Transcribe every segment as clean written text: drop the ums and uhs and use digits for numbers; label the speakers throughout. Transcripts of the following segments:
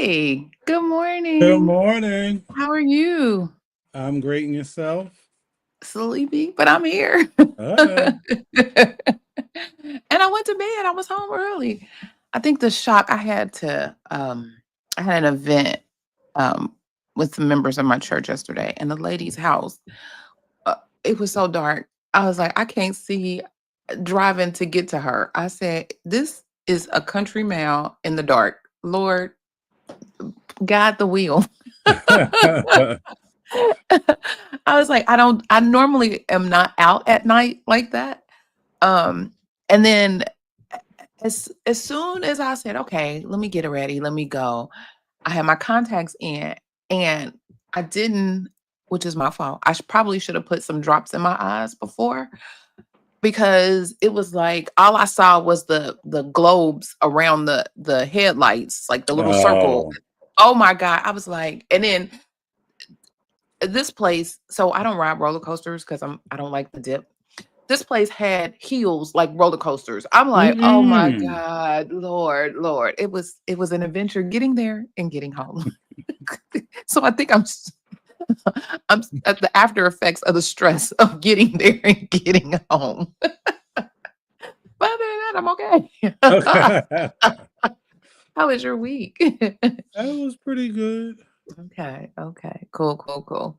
Speaker 1: Hey, good
Speaker 2: Good
Speaker 1: morning.
Speaker 2: morning.
Speaker 1: How are you?
Speaker 2: I'm great and yourself?
Speaker 1: Sleepy, but I'm here.
Speaker 2: Uh,
Speaker 1: And I went to bed. I was home early. I think the shock I had to I had an event um with some members of my church yesterday and the lady's house. Uh, it was so dark. I was like, I can't see driving to get to her. I said, this is a country mile in the dark. Lord, guide the wheel. I was like, I normally am not out at night like that. Um, and then as soon as I said, okay, let me get it ready, let me go, I had my contacts in and I didn't, which is my fault. Probably should have put some drops in my eyes before because it was like all I saw was the globes around the headlights, like the little circle.
Speaker 2: oh,
Speaker 1: Oh my God. I was like, and then this place, so I don't ride roller coasters because I don't like the dip. This place had heels like roller coasters. I'm like, oh my
Speaker 2: mm-mm.
Speaker 1: God, Lord, Lord. It was an adventure getting there and getting home. So I think I'm at the after effects of the stress of getting there and getting home. But other than that, I'm okay.
Speaker 2: Okay.
Speaker 1: How was your week?
Speaker 2: That was pretty good.
Speaker 1: Okay, okay. Cool, cool, cool.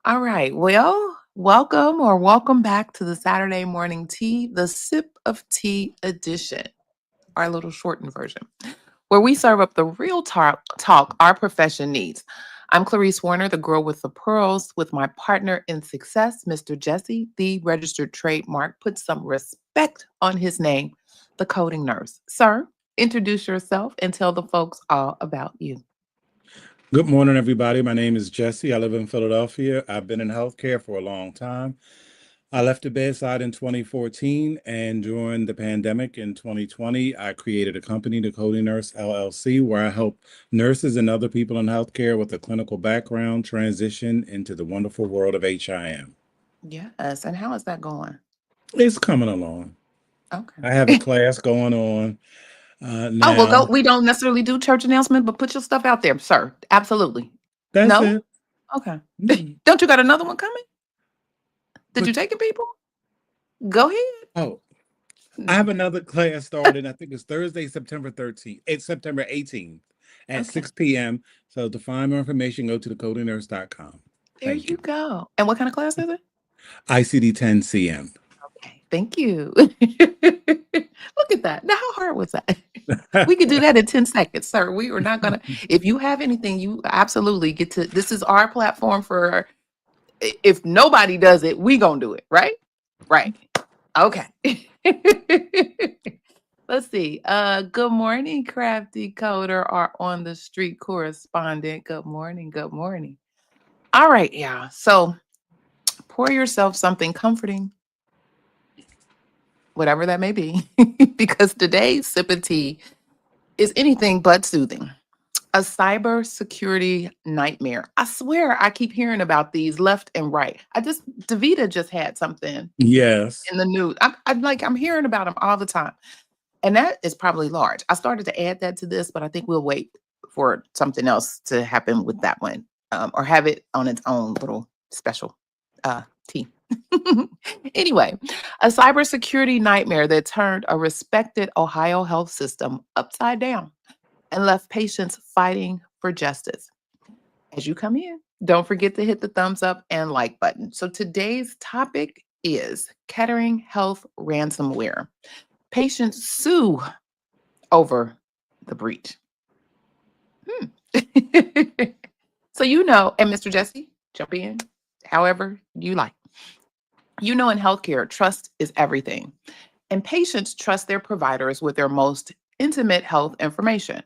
Speaker 1: All right. Well, welcome back to the Saturday morning tea, the sip of tea edition, our little shortened version, where we serve up the real talk our profession needs. I'm Clarice Warner, the girl with the pearls, with my partner in success, Mr. Jesse, the registered trademark. Put some respect on his name, the coding nurse. Sir, introduce yourself and tell the folks all about you.
Speaker 2: Good morning, everybody. My name is Jesse. I live in Philadelphia. I've been in healthcare for a long time. I left the bedside in 2014, and during the pandemic in 2020, I created a company, the Coding Nurse LLC, where I help nurses and other people in healthcare with a clinical background transition into the wonderful world of HIM.
Speaker 1: Yes. And how is that going?
Speaker 2: It's coming along. I have a
Speaker 1: Okay.
Speaker 2: class going on
Speaker 1: Oh, well, go.
Speaker 2: now.
Speaker 1: We don't necessarily do church announcement, but put your stuff out there, sir. Absolutely.
Speaker 2: That's
Speaker 1: No?
Speaker 2: it.
Speaker 1: Okay.
Speaker 2: Mm.
Speaker 1: Don't you got another one coming? Did you
Speaker 2: But
Speaker 1: take it, people? Go ahead.
Speaker 2: oh, I have another class starting. I think it's Thursday, September 13th. It's September 18th at
Speaker 1: Okay.
Speaker 2: 6 p.m. So to find more information, go to thecodingnurse.com.
Speaker 1: There
Speaker 2: Thank
Speaker 1: you
Speaker 2: you.
Speaker 1: go. And what kind of class is it?
Speaker 2: ICD 10 CM.
Speaker 1: Okay. Thank you. Look at that. Now, how hard was that? We could do that in 10 seconds, sir. We are not going to. If you have anything, you absolutely get to. This is our platform for. If nobody does it, we going to do it, right? Right. Okay. Let's see. Good morning, crafty coder, our on the street correspondent. Good morning. Good morning. All right, yeah. So pour yourself something comforting, whatever that may be, because today's sip of tea is anything but soothing. A cybersecurity nightmare. I swear I keep hearing about these left and right. Davita just had something
Speaker 2: Yes.
Speaker 1: in the news. I'm hearing about them all the time. And that is probably large. I started to add that to this, but I think we'll wait for something else to happen with that one, or have it on its own little special tea. Anyway, a cybersecurity nightmare that turned a respected Ohio health system upside down and left patients fighting for justice. As you come in, don't forget to hit the thumbs up and like button. So today's topic is Kettering Health ransomware. Patients sue over the breach. Hmm. So and Mr. Jesse, jump in however you like. In healthcare, trust is everything. And patients trust their providers with their most intimate health information,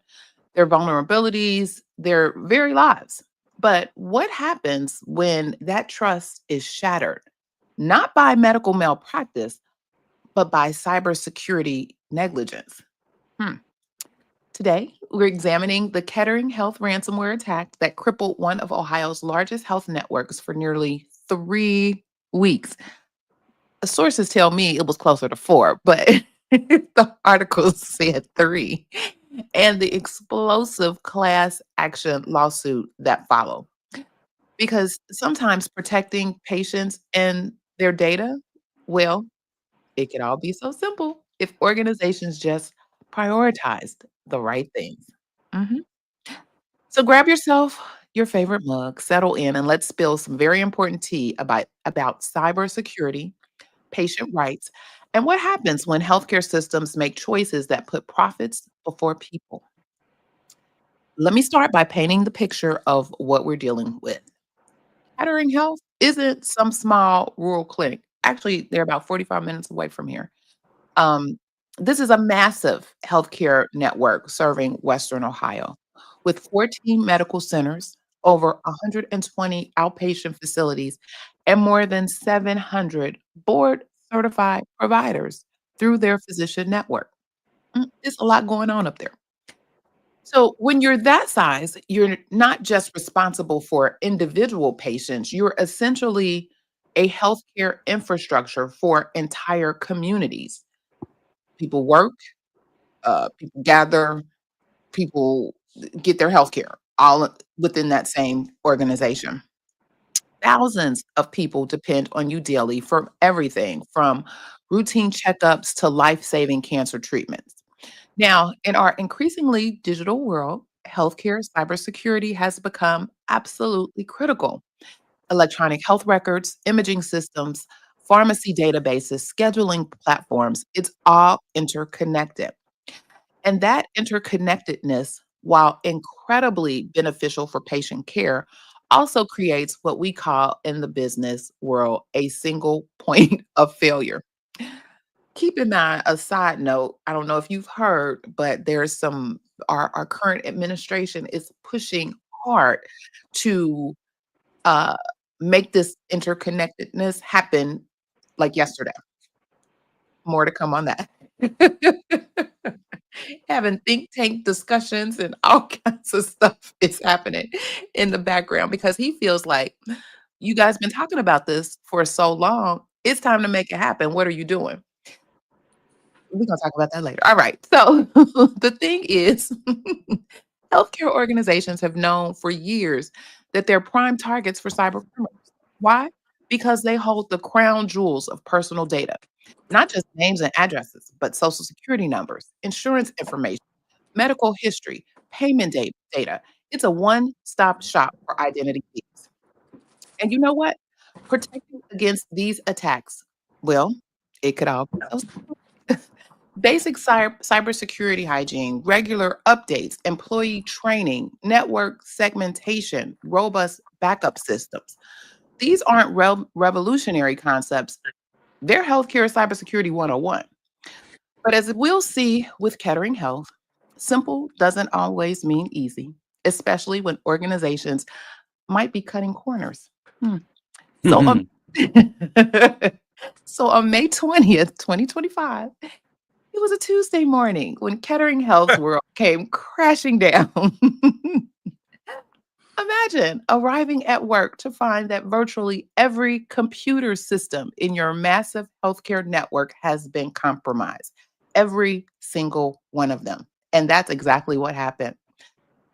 Speaker 1: their vulnerabilities, their very lives. But what happens when that trust is shattered? Not by medical malpractice, but by cybersecurity negligence. Hmm. Today, we're examining the Kettering Health ransomware attack that crippled one of Ohio's largest health networks for nearly 3 weeks. Sources tell me it was closer to 4, but the article said 3. and the explosive class action lawsuit that followed. Because sometimes protecting patients and their data, well, it could all be so simple if organizations just prioritized the right things. Mhm. So grab yourself your favorite mug, settle in, and let's spill some very important tea about cybersecurity, patient rights, and what happens when healthcare systems make choices that put profits before people. Let me start by painting the picture of what we're dealing with. Kettering Health isn't some small rural clinic. Actually, they're about 45 minutes away from here. Um, this is a massive healthcare network serving Western Ohio with 14 medical centers, over 120 outpatient facilities, and more than 700 board certified providers through their physician network. It's a lot going on up there. So, when you're that size, you're not just responsible for individual patients, you're essentially a healthcare infrastructure for entire communities. People work, people gather, people get their healthcare all within that same organization. Thousands of people depend on you daily for everything from routine checkups to life-saving cancer treatments. Now, in our increasingly digital world, healthcare cybersecurity has become absolutely critical. Electronic health records, imaging systems, pharmacy databases, scheduling platforms, it's all interconnected. And that interconnectedness, while incredibly beneficial for patient care, also creates what we call in the business world a single point of failure. Keep in mind, a side note, I don't know if you've heard, but there's our current administration is pushing hard to uh, make this interconnectedness happen like yesterday. More to come on that. Having think tank discussions and all kinds of stuff is happening in the background because he feels like you guys been talking about this for so long. It's time to make it happen. What are you doing? We're gonna talk about that later. All right. So the thing is, healthcare organizations have known for years that they're prime targets for cyber criminals. Why? Because they hold the crown jewels of personal data, not just names and addresses, but social security numbers, insurance information, medical history, data. It's a one-stop shop for identity thieves. And you know what? Protecting against these attacks, well, it could all be so basic cybersecurity hygiene, regular updates, employee training, network segmentation, robust backup systems. These aren't revolutionary concepts. They're healthcare cybersecurity 101. But as we'll see with Kettering Health, simple doesn't always mean easy, especially when organizations might be cutting corners. Hmm. So on, so on May 20th, 2025, it was a Tuesday morning when Kettering Health's world came crashing down. Imagine arriving at work to find that virtually every computer system in your massive healthcare network has been compromised. Every single one of them. And that's exactly what happened.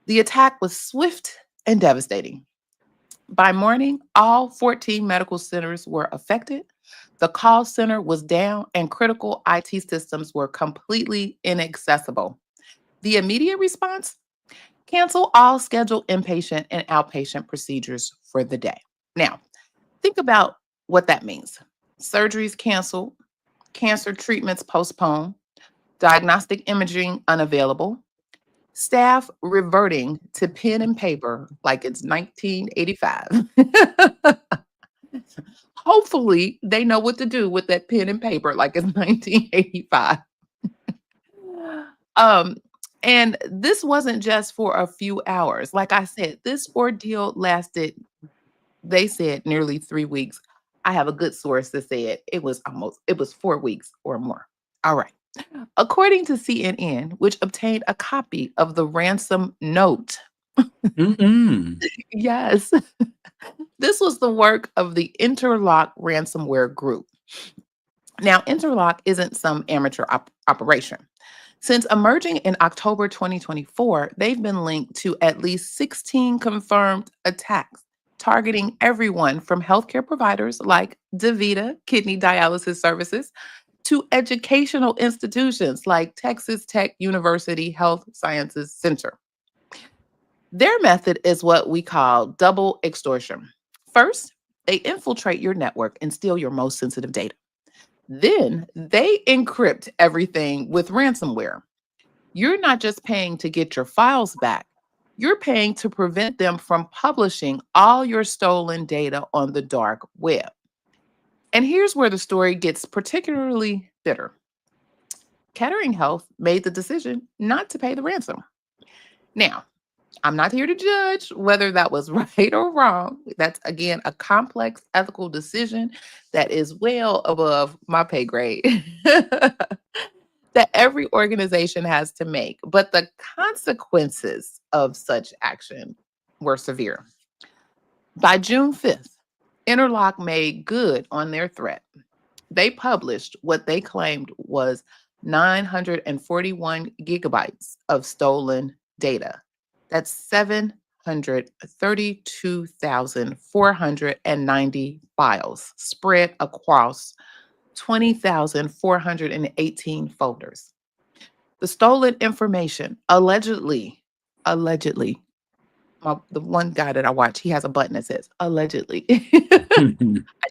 Speaker 1: The attack was swift and devastating. By morning, all 14 medical centers were affected. The call center was down, and critical IT systems were completely inaccessible. The immediate response? Cancel all scheduled inpatient and outpatient procedures for the day. Now, think about what that means. Surgeries canceled, cancer treatments postponed, diagnostic imaging unavailable, staff reverting to pen and paper like it's 1985. Hopefully, they know what to do with that pen and paper like it's 1985. Um, and this wasn't just for a few hours. Like I said, this ordeal lasted, they said, nearly 3 weeks. I have a good source that said it was 4 weeks or more. All right. According to CNN, which obtained a copy of the ransom note,
Speaker 2: Mm-mm.
Speaker 1: yes, this was the work of the Interlock ransomware group. Now, Interlock isn't some amateur operation. Since emerging in October 2024, they've been linked to at least 16 confirmed attacks, targeting everyone from healthcare providers like DaVita Kidney Dialysis Services to educational institutions like Texas Tech University Health Sciences Center. Their method is what we call double extortion. First, they infiltrate your network and steal your most sensitive data. Then they encrypt everything with ransomware. You're not just paying to get your files back, you're paying to prevent them from publishing all your stolen data on the dark web. And here's where the story gets particularly bitter. Kettering Health made the decision not to pay the ransom. Now, I'm not here to judge whether that was right or wrong. That's, again, a complex ethical decision that is well above my pay grade that every organization has to make. But the consequences of such action were severe. By June 5th, Interlock made good on their threat. They published what they claimed was 941 gigabytes of stolen data. That's 732,490 files spread across 20,418 folders. The stolen information allegedly, the one guy that I watch, he has a button that says allegedly. I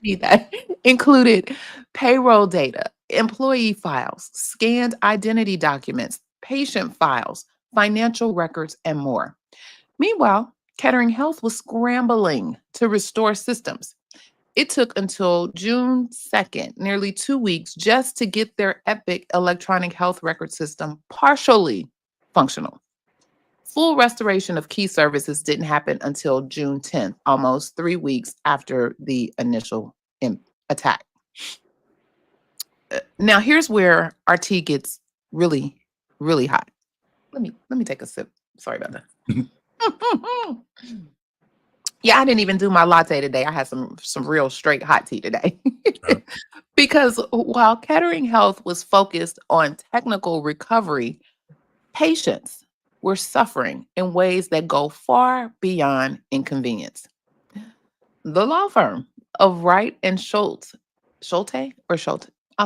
Speaker 1: need that. Included payroll data, employee files, scanned identity documents, patient files, financial records, and more. Meanwhile, Kettering Health was scrambling to restore systems. It took until June 2nd, nearly 2 weeks, just to get their Epic electronic health record system partially functional. Full restoration of key services didn't happen until June 10th, almost 3 weeks after the initial attack. Now, here's where our tea gets really, really hot. Let me take a sip. Sorry about that. Yeah, I didn't even do my latte today. I had some real straight hot tea today. Because while Kettering Health was focused on technical recovery, patients were suffering in ways that go far beyond inconvenience. The law firm of Wright and Schulte, I'll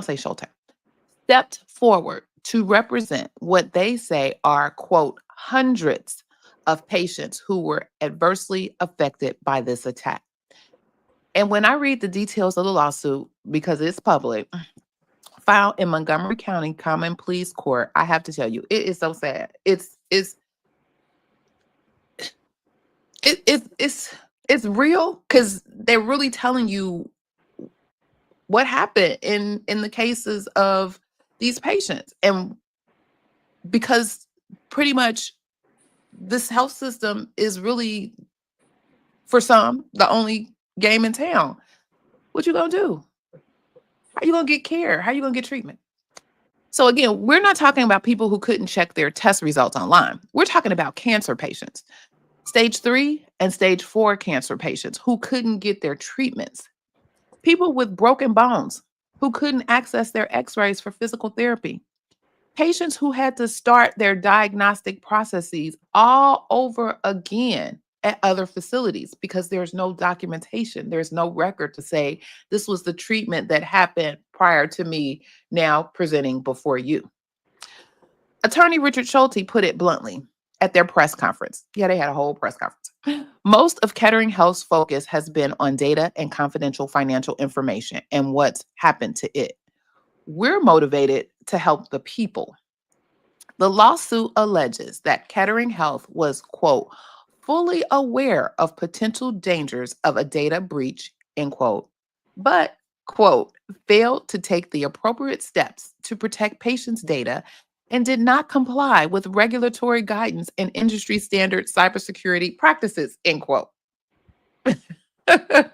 Speaker 1: say Schulte, stepped forward to represent what they say are, quote, hundreds of patients who were adversely affected by this attack. And when I read the details of the lawsuit, because it's public, filed in Montgomery County Common Pleas Court, I have to tell you, it is so sad. It's real, because they're really telling you what happened in the cases of these patients. And because pretty much this health system is really, for some, the only game in town. What you gonna do? How you gonna get care? How you gonna get treatment? So again, we're not talking about people who couldn't check their test results online. We're talking about cancer patients, stage 3 and stage 4 cancer patients who couldn't get their treatments. People with broken bones who couldn't access their x-rays for physical therapy. Patients who had to start their diagnostic processes all over again at other facilities because there's no documentation. There's no record to say this was the treatment that happened prior to me now presenting before you. Attorney Richard Schulte put it bluntly at their press conference. Yeah, they had a whole press conference. Most of Kettering Health's focus has been on data and confidential financial information and what's happened to it. We're motivated to help the people. The lawsuit alleges that Kettering Health was, quote, fully aware of potential dangers of a data breach, end quote, but, quote, failed to take the appropriate steps to protect patients' data and did not comply with regulatory guidance and industry standard cybersecurity practices, end quote. That's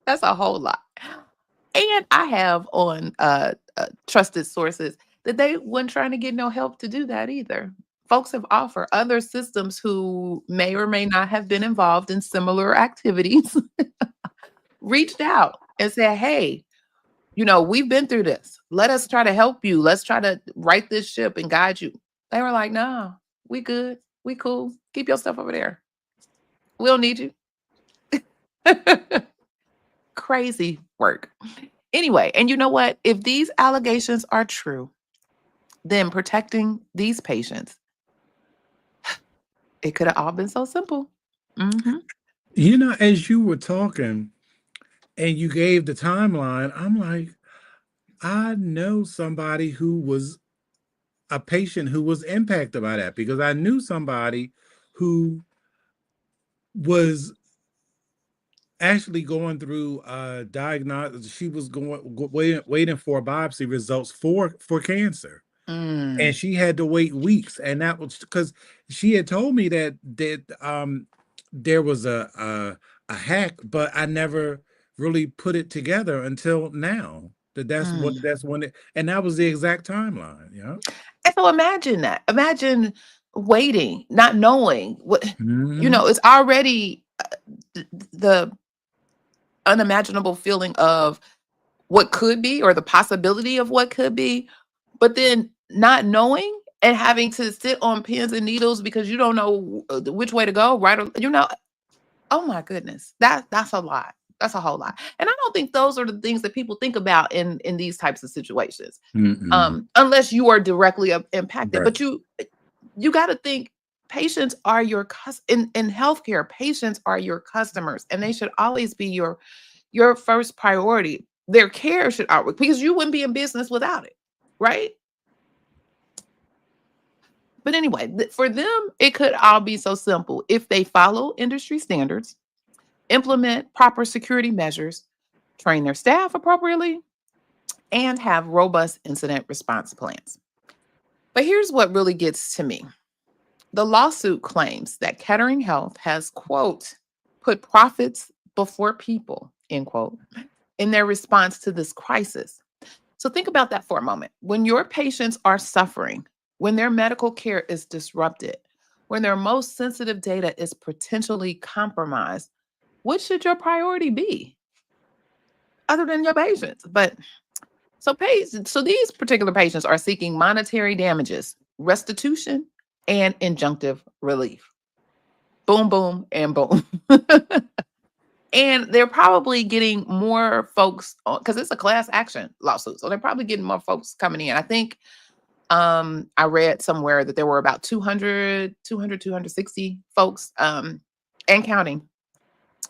Speaker 1: a whole lot. And I have on trusted sources that they weren't trying to get no help to do that either. Folks have offered other systems who may or may not have been involved in similar activities, reached out and said, hey, We've been through this. Let us try to help you. Let's try to right this ship and guide you. They were like, no, we good. We cool. Keep your stuff over there. We don't need you. Crazy work. Anyway, and you know what? If these allegations are true, then protecting these patients, it could have all been so simple. Hmm.
Speaker 2: As you were talking and you gave the timeline, I'm like, I know somebody who was a patient who was impacted by that, because I knew somebody who was actually going through diagnosis. She was waiting for biopsy results for cancer, and
Speaker 1: Mm,
Speaker 2: she had to wait weeks. And that was because she had told me that there was a hack, but I never really put it together until now.
Speaker 1: mm.
Speaker 2: That's when and that was the exact timeline. Yeah.
Speaker 1: And so imagine that. Imagine waiting, not knowing what,
Speaker 2: Hmm.
Speaker 1: it's already the unimaginable feeling of what could be or the possibility of what could be, but then not knowing and having to sit on pins and needles because you don't know which way to go, right? Or, oh my goodness, that's a lot. That's a whole lot. And I don't think those are the things that people think about in these types of situations,
Speaker 2: Mm-mm.
Speaker 1: unless you are directly impacted.
Speaker 2: Right.
Speaker 1: But you got to think patients are in healthcare. Patients are your customers, and they should always be your first priority. Their care should always, because you wouldn't be in business without it, right? But anyway, for them, it could all be so simple if they follow industry standards, implement proper security measures, train their staff appropriately, and have robust incident response plans. But here's what really gets to me. The lawsuit claims that Kettering Health has, quote, put profits before people, end quote, in their response to this crisis. So think about that for a moment. When your patients are suffering, when their medical care is disrupted, when their most sensitive data is potentially compromised, what should your priority be other than your patients? So these particular patients are seeking monetary damages, restitution, and injunctive relief. Boom, boom, and boom. And they're probably getting more folks because it's a class action lawsuit. So they're probably getting more folks coming in. I think I read somewhere that there were about 260 folks and counting.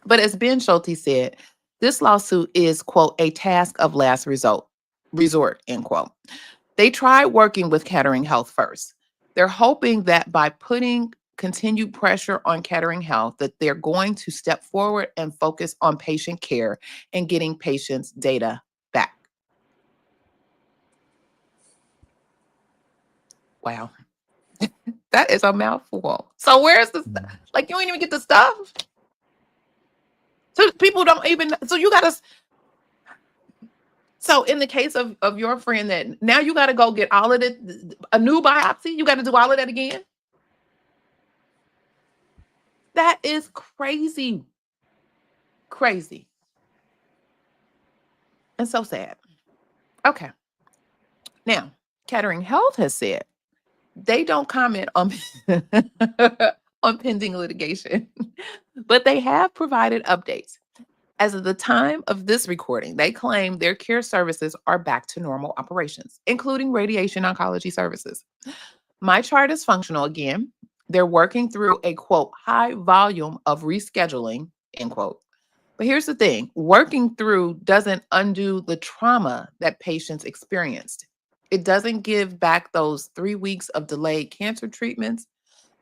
Speaker 1: But as Ben Schulte said, this lawsuit is, quote, a task of last resort, end quote. They tried working with Kettering Health first. They're hoping that by putting continued pressure on Kettering Health, that they're going to step forward and focus on patient care and getting patients' data back. Wow. That is a mouthful. So where's the stuff? Like you ain't even get the stuff. So people don't even. So you gotta. So in the case of your friend, that now you got to go get all of it, a new biopsy. You got to do all of that again. That is crazy, crazy, and so sad. Okay, now Kettering Health has said they don't comment on on pending litigation, but they have provided updates. As of the time of this recording, they claim their care services are back to normal operations, including radiation oncology services. My chart is functional again. They're working through a, quote, high volume of rescheduling, end quote. But here's the thing, working through doesn't undo the trauma that patients experienced. It doesn't give back those 3 weeks of delayed cancer treatments,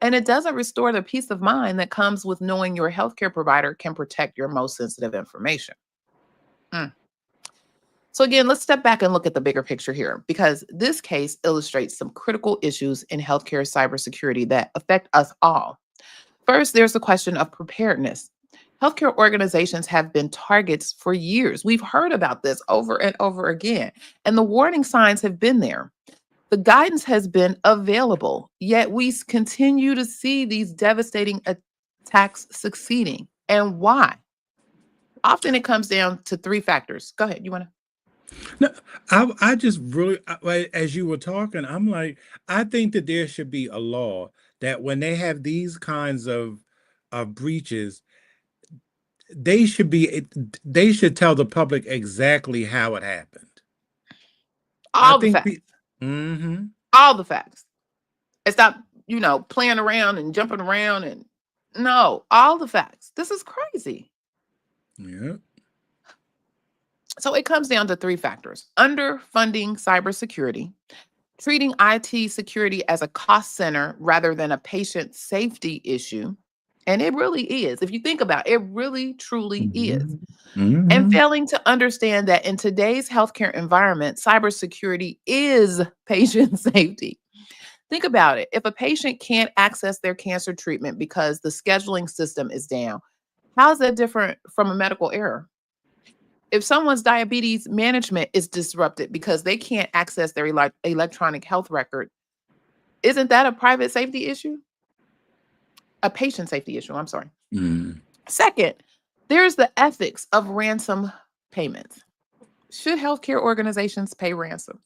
Speaker 1: and it doesn't restore the peace of mind that comes with knowing your healthcare provider can protect your most sensitive information. Mm. So, again, let's step back and look at the bigger picture here, because this case illustrates some critical issues in healthcare cybersecurity that affect us all. First, there's the question of preparedness. Healthcare organizations have been targets for years. We've heard about this over and over again, and the warning signs have been there. The guidance has been available, yet we continue to see these devastating attacks succeeding. And why? Often it comes down to three factors. Go ahead. You want to?
Speaker 2: No, I just really, as you were talking, I'm like, I think that there should be a law that when they have these kinds of breaches, they should they should tell the public exactly how it happened. I
Speaker 1: All the
Speaker 2: think
Speaker 1: facts,
Speaker 2: mm-hmm.
Speaker 1: all the facts. And stop, playing around and jumping around and no, all the facts. This is crazy.
Speaker 2: Yeah.
Speaker 1: So it comes down to three factors: underfunding cybersecurity, treating IT security as a cost center rather than a patient safety issue. And it really is. If you think about it, it really truly is.
Speaker 2: Mm-hmm.
Speaker 1: And
Speaker 2: Mm-hmm.
Speaker 1: failing to understand that in today's healthcare environment, cybersecurity is patient safety. Think about it. If a patient can't access their cancer treatment because the scheduling system is down, how is that different from a medical error? If someone's diabetes management is disrupted because they can't access their electronic health record, isn't that a private safety issue? A patient safety issue, I'm sorry.
Speaker 2: Mm-hmm.
Speaker 1: Second, there's the ethics of ransom payments. Should healthcare organizations pay ransoms?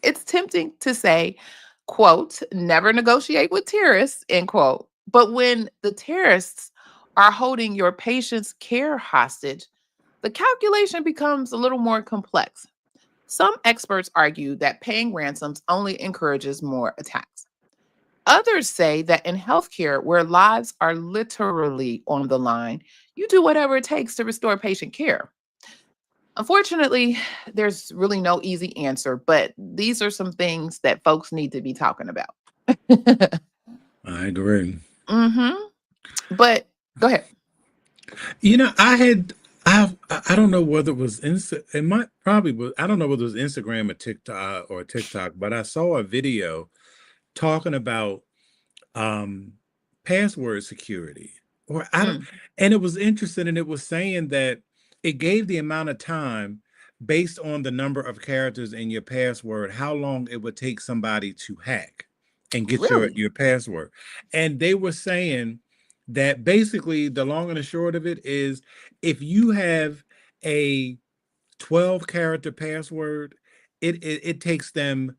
Speaker 1: It's tempting to say, quote, never negotiate with terrorists, end quote. But when the terrorists are holding your patient's care hostage, the calculation becomes a little more complex. Some experts argue that paying ransoms only encourages more attacks. Others say that in healthcare, where lives are literally on the line, you do whatever it takes to restore patient care. Unfortunately, there's really no easy answer, but these are some things that folks need to be talking about.
Speaker 2: I agree.
Speaker 1: hmm But go ahead.
Speaker 2: You know, I don't know whether it was it might probably was, I don't know whether it was Instagram or TikTok, but I saw a video talking about um password security. Or I don't
Speaker 1: Mm,
Speaker 2: and it was interesting, and it was saying that it gave the amount of time based on the number of characters in your password, how long it would take somebody to hack and get
Speaker 1: really?
Speaker 2: your password. And they were saying that basically the long and the short of it is, if you have a 12 character password, it takes them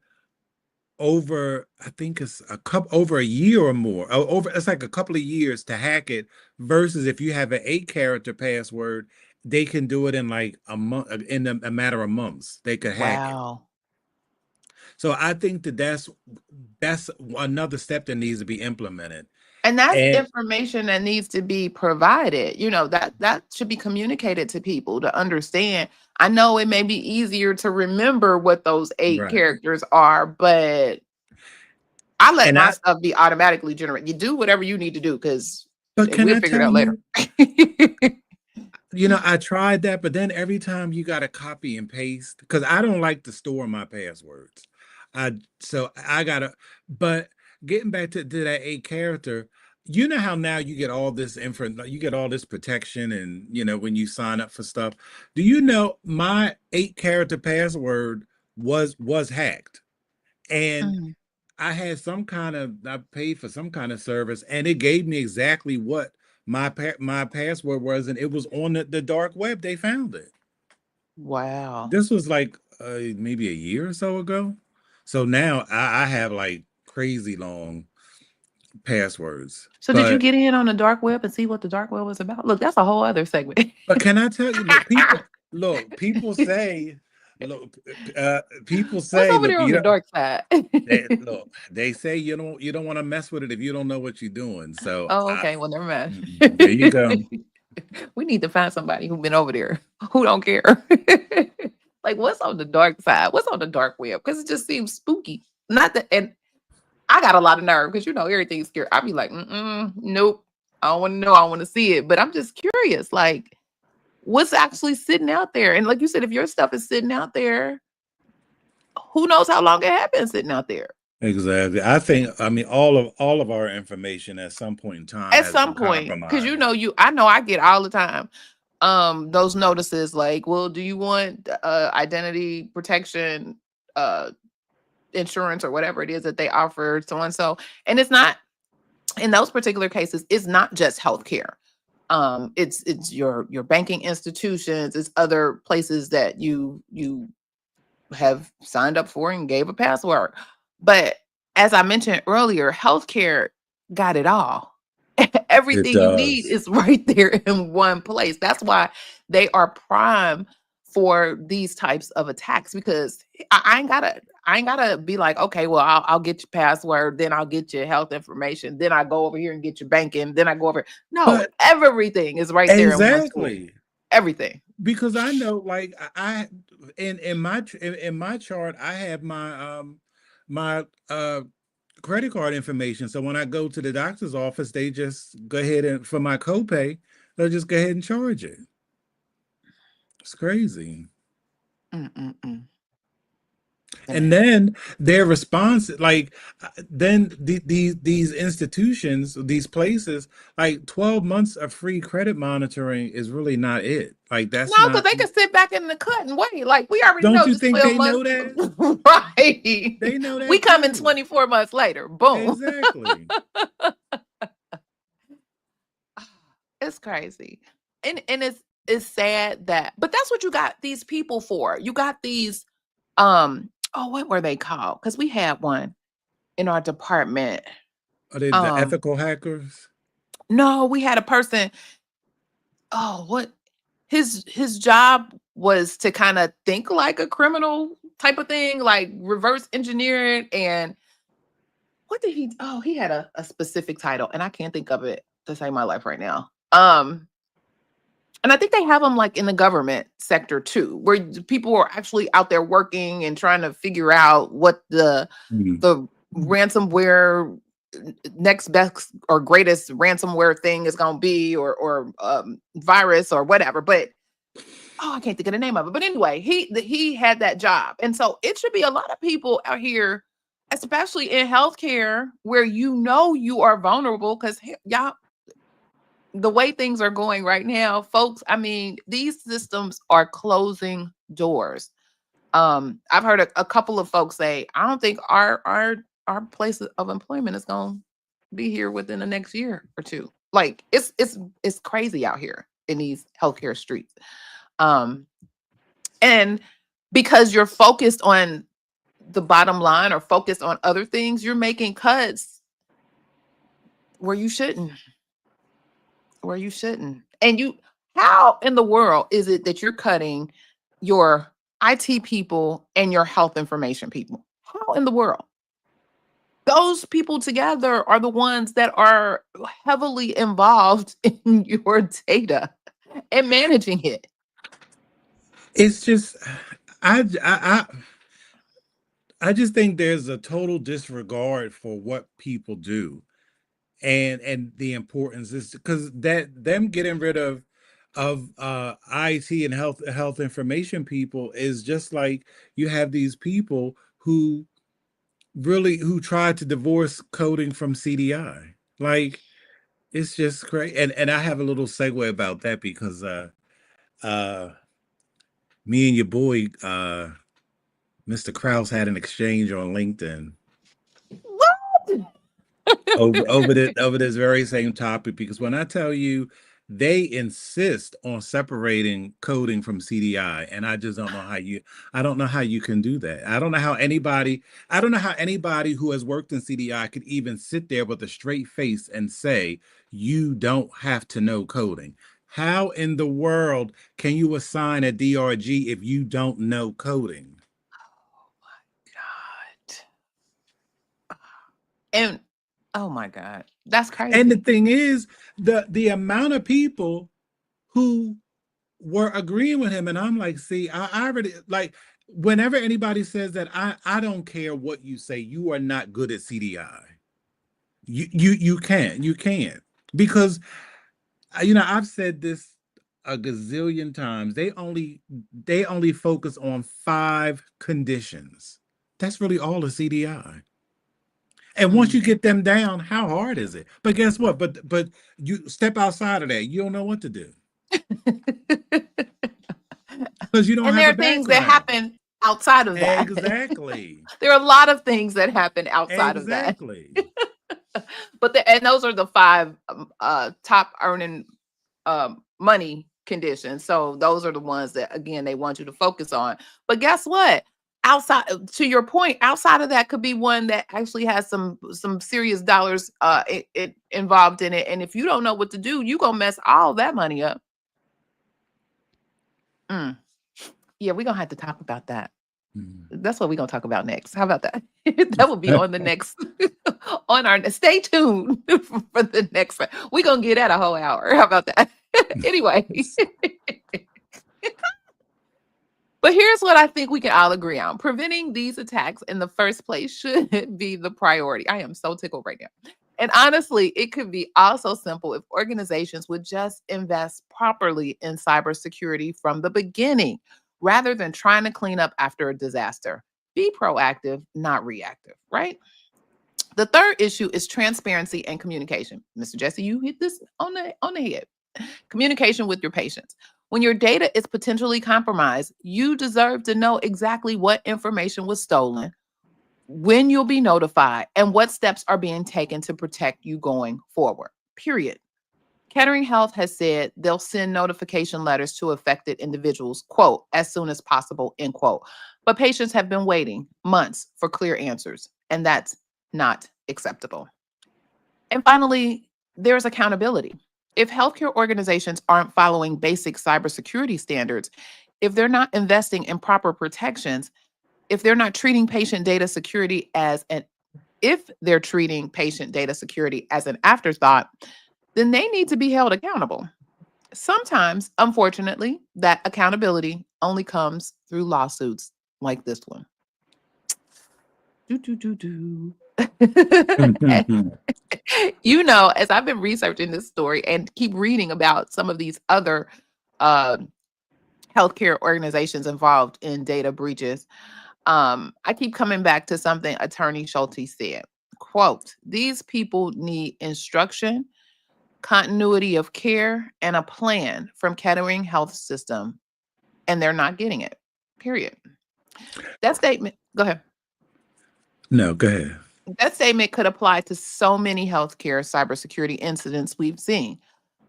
Speaker 2: over, I think it's over a year or more, over, it's like a couple of years to hack it, versus if you have an 8 character password, they can do it in like a month, in a matter of months they could hack it.
Speaker 1: Wow.
Speaker 2: So I think that that's another step that needs to be implemented.
Speaker 1: And that's
Speaker 2: And
Speaker 1: information that needs to be provided. That should be communicated to people to understand. I know it may be easier to remember what those eight
Speaker 2: right.
Speaker 1: characters are, but I let
Speaker 2: And
Speaker 1: my
Speaker 2: I
Speaker 1: stuff be automatically generated. You do whatever you need to do because
Speaker 2: but can
Speaker 1: we'll
Speaker 2: I
Speaker 1: figure it
Speaker 2: tell
Speaker 1: out later.
Speaker 2: you, I tried that, but then every time you got to copy and paste, because I don't like to store my passwords. So I gotta, but getting back to that 8 character, you know how now you get all this info, you get all this protection, and when you sign up for stuff. Do you know my 8 character password was hacked? And
Speaker 1: Mm.
Speaker 2: I paid for some kind of service, and it gave me exactly what my password was, and it was on the dark web. They found it.
Speaker 1: Wow.
Speaker 2: This was like maybe a year or so ago. So now I have like crazy long passwords.
Speaker 1: So did you get in on the dark web and see what the dark web was about? Look, that's a whole other segment.
Speaker 2: But can I tell you, look, people say, look, people
Speaker 1: What's
Speaker 2: say,
Speaker 1: over
Speaker 2: look,
Speaker 1: there on the dark side?
Speaker 2: they say you don't want to mess with it if you don't know what you're doing. So
Speaker 1: Oh, okay. Well, never mind.
Speaker 2: there you go.
Speaker 1: We need to find somebody who's been over there who don't care. Like, what's on the dark side? What's on the dark web? Because it just seems spooky. Not that, and I got a lot of nerve because everything's scary. I'd be like, nope. I don't want to know. I want to see it. But I'm just curious, like, what's actually sitting out there? And like you said, if your stuff is sitting out there, who knows how long it has been sitting out there?
Speaker 2: Exactly. I mean, all of our information at some point in time
Speaker 1: At
Speaker 2: has been
Speaker 1: some point, because
Speaker 2: compromised.
Speaker 1: I know I get all the time those notices like, well, do you want identity protection uh insurance or whatever it is that they offer so and so. And it's not, in those particular cases, it's not just healthcare. It's your banking institutions, it's other places that you have signed up for and gave a password. But as I mentioned earlier, healthcare got it all.
Speaker 2: It
Speaker 1: Everything you need
Speaker 2: does.
Speaker 1: is right there in one place. That's why they are prime for these types of attacks, because I ain't gotta be like, okay, well, I'll get your password, then I'll get your health information, then I go over here and get your banking, then I go over. No,
Speaker 2: But
Speaker 1: everything is right there in one tool.
Speaker 2: exactly.
Speaker 1: Everything.
Speaker 2: Because I know, like in my chart, I have my credit card information. So when I go to the doctor's office, they just go ahead and for my copay, they'll just go ahead and charge it. It's crazy.
Speaker 1: Mm-mm-mm.
Speaker 2: And then their response, like then these institutions, these places, like 12 months of free credit monitoring is really not it. Like
Speaker 1: No,
Speaker 2: that's
Speaker 1: because
Speaker 2: not.
Speaker 1: they can sit back in the cut and wait. Like, we already
Speaker 2: Don't
Speaker 1: know
Speaker 2: you
Speaker 1: this
Speaker 2: think
Speaker 1: 12
Speaker 2: they
Speaker 1: months.
Speaker 2: know that?
Speaker 1: Right.
Speaker 2: They know
Speaker 1: We
Speaker 2: that
Speaker 1: come in
Speaker 2: too.
Speaker 1: 24 months later. Boom.
Speaker 2: Exactly.
Speaker 1: It's crazy. And it's sad that, but that's what you got these people for. You got these oh, what were they called? Because we had one in our department.
Speaker 2: Are they the
Speaker 1: Um,
Speaker 2: ethical hackers?
Speaker 1: no, we had a person. Oh, what his job was to kind of think like a criminal type of thing, like reverse engineering. And what did he, oh, he had a specific title, and I can't think of it to save my life right now. And I think they have them like in the government sector too, where people are actually out there working and trying to figure out what
Speaker 2: Mm.
Speaker 1: the ransomware next best or greatest ransomware thing is going to be, or virus or whatever. But oh, I can't think of the name of it. But anyway, he had that job, and so it should be a lot of people out here, especially in healthcare, where you are vulnerable, because y'all, the way things are going right now, folks, I mean, these systems are closing doors. I've heard a couple of folks say, I don't think our place of employment is going to be here within the next year or two. Like, it's crazy out here in these healthcare streets. Um, and because you're focused on the bottom line or focused on other things, you're making cuts where you shouldn't. Where you shouldn't. And how in the world is it that you're cutting your IT people and your health information people? How in the world? Those people together are the ones that are heavily involved in your data and managing it.
Speaker 2: It's just I just think there's a total disregard for what people do and the importance is because that them getting rid of IT and health information people is just like you have these people who tried to divorce coding from CDI. Like it's just great. And I have a little segue about that because uh me and your boy Mr. Kraus had an exchange on LinkedIn
Speaker 1: What?
Speaker 2: over this very same topic because when I tell you they insist on separating coding from CDI, and I just don't know how I don't know how you can do that. I don't know how anybody who has worked in CDI could even sit there with a straight face and say you don't have to know coding. How in the world can you assign a DRG if you don't know coding?
Speaker 1: God. And oh my God, that's
Speaker 2: And the
Speaker 1: crazy.
Speaker 2: thing is, the amount of people who were agreeing with him, and I'm like, see, I already like whenever anybody says that, I don't care what you say, you are not good at CDI. You can't because I've said this a gazillion times. They only focus on 5 conditions. That's really all of CDI. And once
Speaker 1: Mm.
Speaker 2: you get them down, how hard is it? But guess what? But you step outside of that, you don't know what to do because you don't
Speaker 1: And
Speaker 2: have
Speaker 1: there
Speaker 2: a
Speaker 1: are things that
Speaker 2: background.
Speaker 1: happen outside of that.
Speaker 2: Exactly.
Speaker 1: There are a lot of things that happen outside of that.
Speaker 2: Exactly.
Speaker 1: But and those are the five top earning money conditions. So those are the ones that, again, they want you to focus on. But guess what? outside, to your point, outside of that could be one that actually has some serious dollars involved in it. And if you don't know what to do, you gonna mess all that money up. Mm. Yeah, we're gonna have to talk about that. That's what we're gonna talk about next. How about that? That will be on the next on our stay tuned for the next one. We're gonna get at a whole hour. How about that? Anyway. But here's what I think we can all agree on. Preventing these attacks in the first place should be the priority. I am so tickled right now. And honestly, it could be also simple if organizations would just invest properly in cybersecurity from the beginning, rather than trying to clean up after a disaster. Be proactive, not reactive, right? The third issue is transparency and communication. Mr. Jesse, you hit this on the head. Communication with your patients. When your data is potentially compromised, you deserve to know exactly what information was stolen, when you'll be notified, and what steps are being taken to protect you going forward. Period. Kettering Health has said they'll send notification letters to affected individuals, quote, as soon as possible, end quote. But patients have been waiting months for clear answers, and that's not acceptable. And finally, there's accountability. If healthcare organizations aren't following basic cybersecurity standards, if they're not investing in proper protections, if they're not treating patient data security as an if they're treating patient data security as an afterthought, then they need to be held accountable. Sometimes, unfortunately, that accountability only comes through lawsuits like this one. Do, do, do, do. You know, as I've been researching this story and keep reading about some of these other uh, healthcare organizations involved in data breaches, I keep coming back to something Attorney Schulte said. Quote, these people need instruction, continuity of care, and a plan from Kettering Health System, and they're not getting it. Period. That statement, go ahead.
Speaker 2: No, go ahead.
Speaker 1: That statement could apply to so many healthcare cybersecurity incidents we've seen.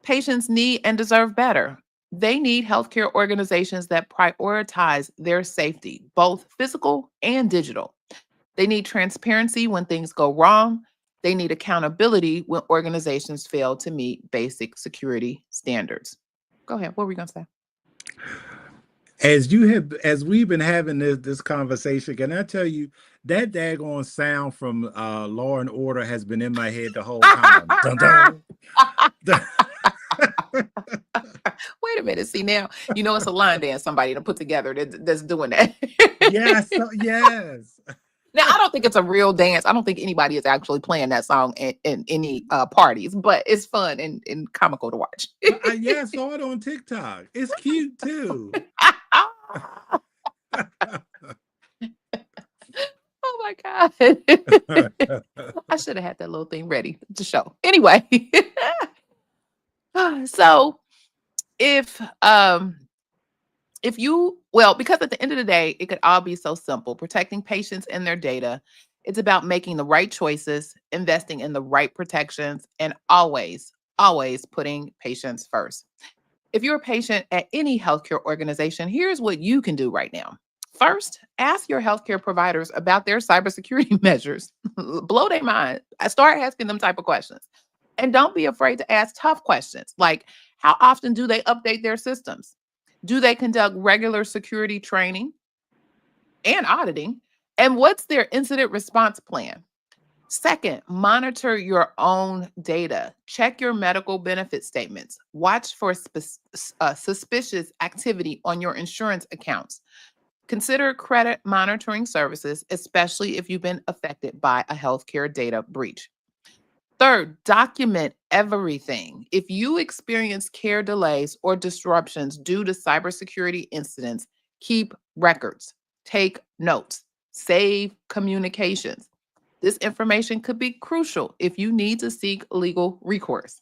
Speaker 1: Patients need and deserve better. They need healthcare organizations that prioritize their safety, both physical and digital. They need transparency when things go wrong. They need accountability when organizations fail to meet basic security standards. Go ahead. What were you going to say?
Speaker 2: As we've been having this conversation, can I tell you that daggone sound from Law and Order has been in my head the whole time. Dun, dun.
Speaker 1: Wait a minute. See, now you know it's a line dance somebody to put together that's doing that.
Speaker 2: Yes, yes.
Speaker 1: Now, I don't think it's a real dance. I don't think anybody is actually playing that song in any parties, but it's fun and comical to watch.
Speaker 2: Yeah, I saw it on TikTok. It's cute too.
Speaker 1: Oh my God. I should have had that little thing ready to show. Anyway. So if you, well, because at the end of the day, it could all be so simple. Protecting patients and their data. It's about making the right choices, investing in the right protections, and always, always putting patients first. If you're a patient at any healthcare organization, here's what you can do right now. First, ask your healthcare providers about their cybersecurity measures. Blow their mind. I start asking them type of questions. And don't be afraid to ask tough questions like, how often do they update their systems? Do they conduct regular security training and auditing? And what's their incident response plan? Second, monitor your own data. Check your medical benefit statements. Watch for suspicious activity on your insurance accounts. Consider credit monitoring services, especially if you've been affected by a healthcare data breach. Third, document everything. If you experience care delays or disruptions due to cybersecurity incidents, keep records, take notes, save communications. This information could be crucial if you need to seek legal recourse.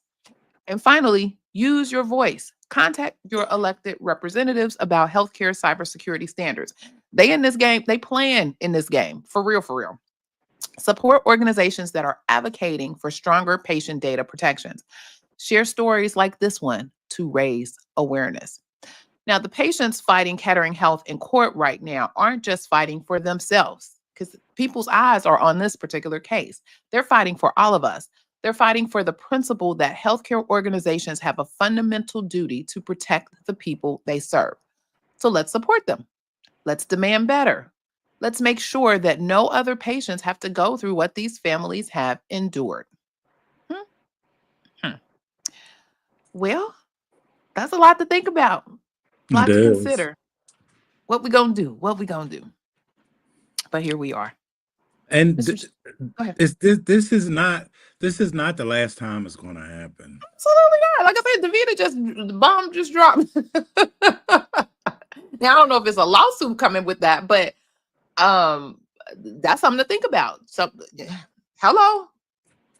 Speaker 1: And finally, use your voice. Contact your elected representatives about healthcare cybersecurity standards. They in this game, they playing in this game, for real, for real. Support organizations that are advocating for stronger patient data protections. Share stories like this one to raise awareness. Now, the patients fighting Kettering Health in court right now aren't just fighting for themselves because people's eyes are on this particular case. They're fighting for all of us. They're fighting for the principle that healthcare organizations have a fundamental duty to protect the people they serve. So let's support them. Let's demand better. Let's make sure that no other patients have to go through what these families have endured. Hmm, hmm. Well, that's a lot to think about, a
Speaker 2: It
Speaker 1: lot to
Speaker 2: is.
Speaker 1: consider. What we gonna do? What we gonna do? But here we are.
Speaker 2: And
Speaker 1: Mr. Go ahead.
Speaker 2: this is not the last time it's going to happen.
Speaker 1: Absolutely not. Like I said, the bomb just dropped. Now I don't know if it's a lawsuit coming with that, but um that's something to think about. So hello.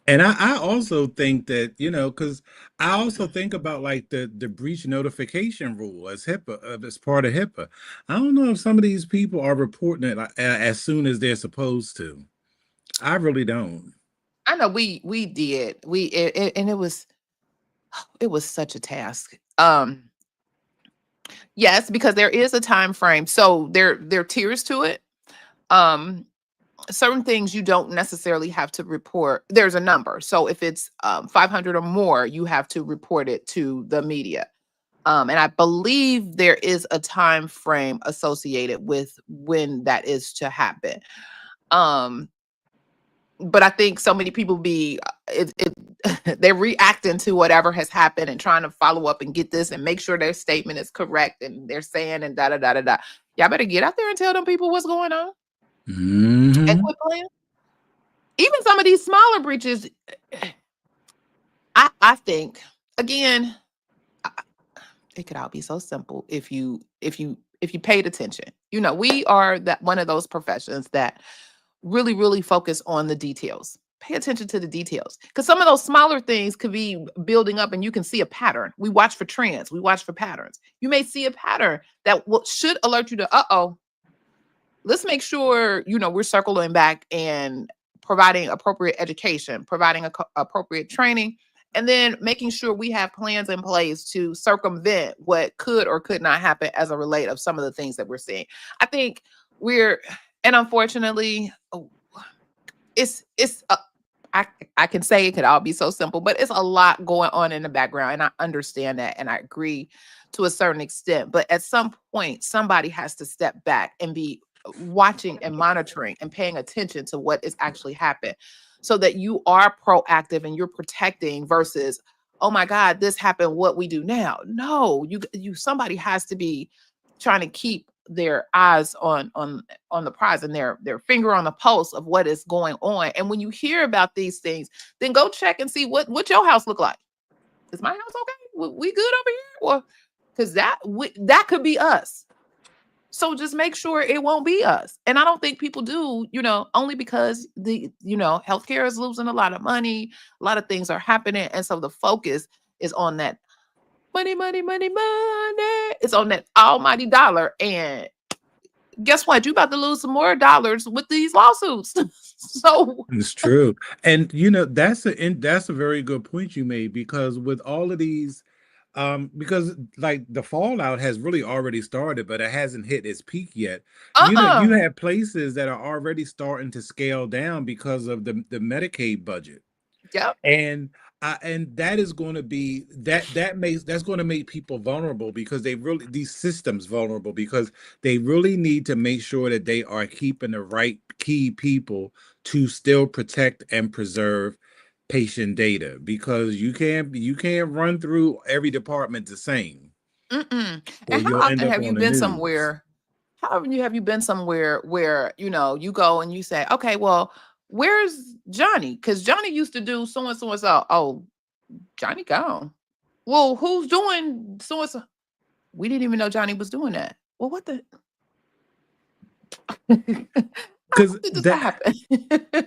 Speaker 2: And I also think that, because I also think about like the breach notification rule as HIPAA, as part of HIPAA. I don't know if some of these people are reporting it as soon as they're supposed to. I really don't.
Speaker 1: I know we did. And it was such a task. Yes, because there is a time frame. So there are tiers to it. Um Certain things you don't necessarily have to report. There's a number. So if it's 500 or more, you have to report it to the media. And I believe there is a time frame associated with when that is to happen. Um, but I think so many people they're reacting to whatever has happened and trying to follow up and get this and make sure their statement is correct and they're saying and da da da da da. Y'all better get out there and tell them people what's going on and
Speaker 2: Hmm.
Speaker 1: quit playing. Even some of these smaller breaches, I think again, it could all be so simple if you paid attention. We are that one of those professions that really focus on the details. Pay attention to the details because some of those smaller things could be building up and you can see a pattern. We watch for trends, we watch for patterns. You may see a pattern that should alert you to, uh-oh, let's make sure we're circling back and providing appropriate education, providing appropriate training, and then making sure we have plans in place to circumvent what could or could not happen as a relate of some of the things that we're seeing. I think we're and unfortunately, it's I can say it could all be so simple, but it's a lot going on in the background, and I understand that, and I agree to a certain extent. But at some point, somebody has to step back and be watching and monitoring and paying attention to what is actually happening, so that you are proactive and you're protecting versus, oh my God, this happened. What we do now? No, you somebody has to be trying to keep their eyes on the prize and their finger on the pulse of what is going on. And when you hear about these things, then go check and see what your house look like. Is my house okay? We good over here? Or because that could be us. So just make sure it won't be us. And I don't think people do, only because healthcare is losing a lot of money, a lot of things are happening, and so the focus is on that money, money, money, money. It's on that almighty dollar. And guess what? You about to lose some more dollars with these lawsuits. So
Speaker 2: It's true. And that's a very good point you made, because with all of these, because like the fallout has really already started, but it hasn't hit its peak yet. You
Speaker 1: uh-uh.
Speaker 2: have places that are already starting to scale down because of the Medicaid budget.
Speaker 1: Yep.
Speaker 2: And that is going to be that's going to make people vulnerable, because these systems vulnerable, because they really need to make sure that they are keeping the right key people to still protect and preserve patient data, because you can't run through every department the same,
Speaker 1: Mm-mm.
Speaker 2: or
Speaker 1: And
Speaker 2: you'll
Speaker 1: how
Speaker 2: end
Speaker 1: often
Speaker 2: up
Speaker 1: have you
Speaker 2: on the
Speaker 1: been
Speaker 2: news.
Speaker 1: somewhere? How often have you been somewhere where you go and you say, okay, well, where's Johnny? Because Johnny used to do so and so and so. Oh, Johnny gone. Well, who's doing so and so? We didn't even know Johnny was doing that. Well, what the how
Speaker 2: Because
Speaker 1: often does that
Speaker 2: that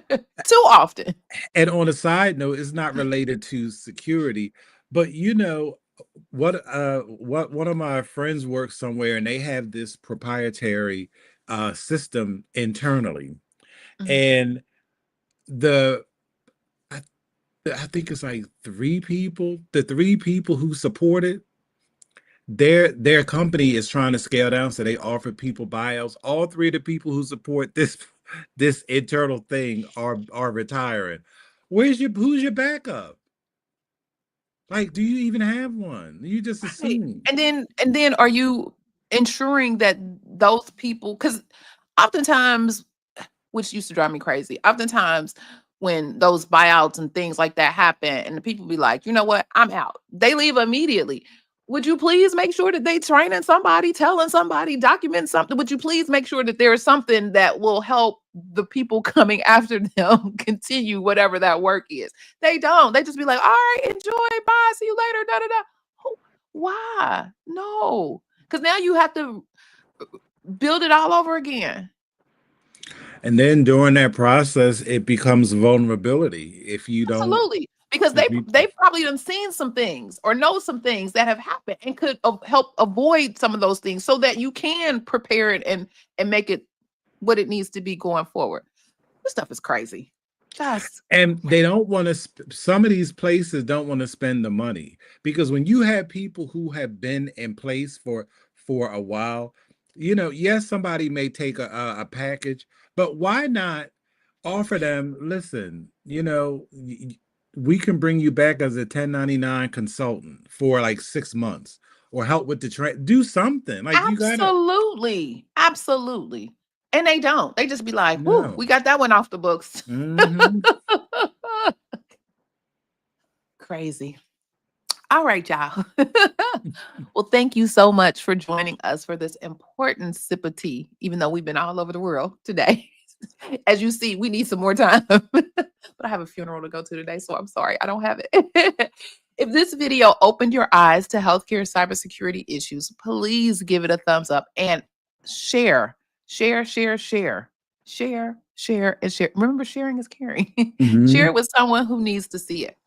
Speaker 1: happen? Too often.
Speaker 2: And on a side note, it's not related to security, but what one of my friends works somewhere, and they have this proprietary system internally.
Speaker 1: Mhm.
Speaker 2: And the I, I think it's like the three people who support it, their company is trying to scale down, so they offer people buyouts. All three of the people who support this internal thing are retiring. Who's your backup? Like, do you even have one? You just
Speaker 1: Right.
Speaker 2: assume.
Speaker 1: And then are you ensuring that those people, because oftentimes, which used to drive me crazy, oftentimes when those buyouts and things like that happen and the people be like, you know what, I'm out, they leave immediately. Would you please make sure that they training somebody, telling somebody, document something? Would you please make sure that there is something that will help the people coming after them continue whatever that work is? They don't. They just be like, all right, enjoy, bye, see you later, da da da. Why? No, because now you have to build it all over again.
Speaker 2: And then during that process, it becomes vulnerability if you don't.
Speaker 1: Absolutely. Because
Speaker 2: If you,
Speaker 1: they probably done seen some things or know some things that have happened and could help avoid some of those things so that you can prepare it and make it what it needs to be going forward. This stuff is crazy. Just
Speaker 2: and they don't want to. Some of these places don't want to spend the money, because when you have people who have been in place for a while, yes, somebody may take a package, but why not offer them? Listen, we can bring you back as a 1099 consultant for like 6 months, or help with the train. Do something like you gotta.
Speaker 1: absolutely. Absolutely. And they don't. They just be like, whoo,
Speaker 2: No.
Speaker 1: we got that one off the books.
Speaker 2: Hmm.
Speaker 1: Crazy. All right, y'all. Well, thank you so much for joining us for this important sip of tea, even though we've been all over the world today. As you see, we need some more time. But I have a funeral to go to today, so I'm sorry, I don't have it. If this video opened your eyes to healthcare cybersecurity issues, please give it a thumbs up and share, share, share, share, share, share, and share. Remember, sharing is caring. Share it with someone who needs to see it.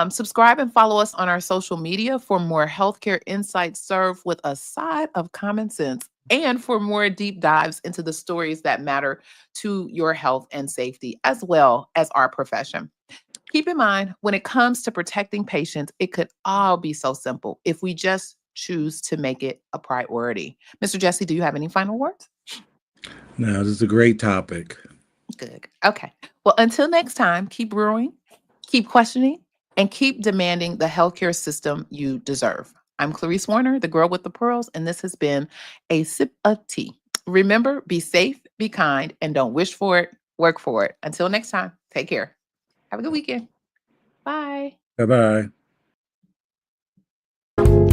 Speaker 1: Subscribe and follow us on our social media for more healthcare insights served with a side of common sense and for more deep dives into the stories that matter to your health and safety, as well as our profession. Keep in mind, when it comes to protecting patients, it could all be so simple if we just choose to make it a priority. Mr. Jesse, do you have any final words?
Speaker 2: No, this is a great topic.
Speaker 1: Good. Okay. Well, until next time, keep brewing, keep questioning, and keep demanding the healthcare system you deserve. I'm Clarice Warner, the girl with the pearls, and this has been a sip of tea. Remember, be safe, be kind, and don't wish for it, work for it. Until next time, take care. Have a good weekend. Bye.
Speaker 2: Bye bye.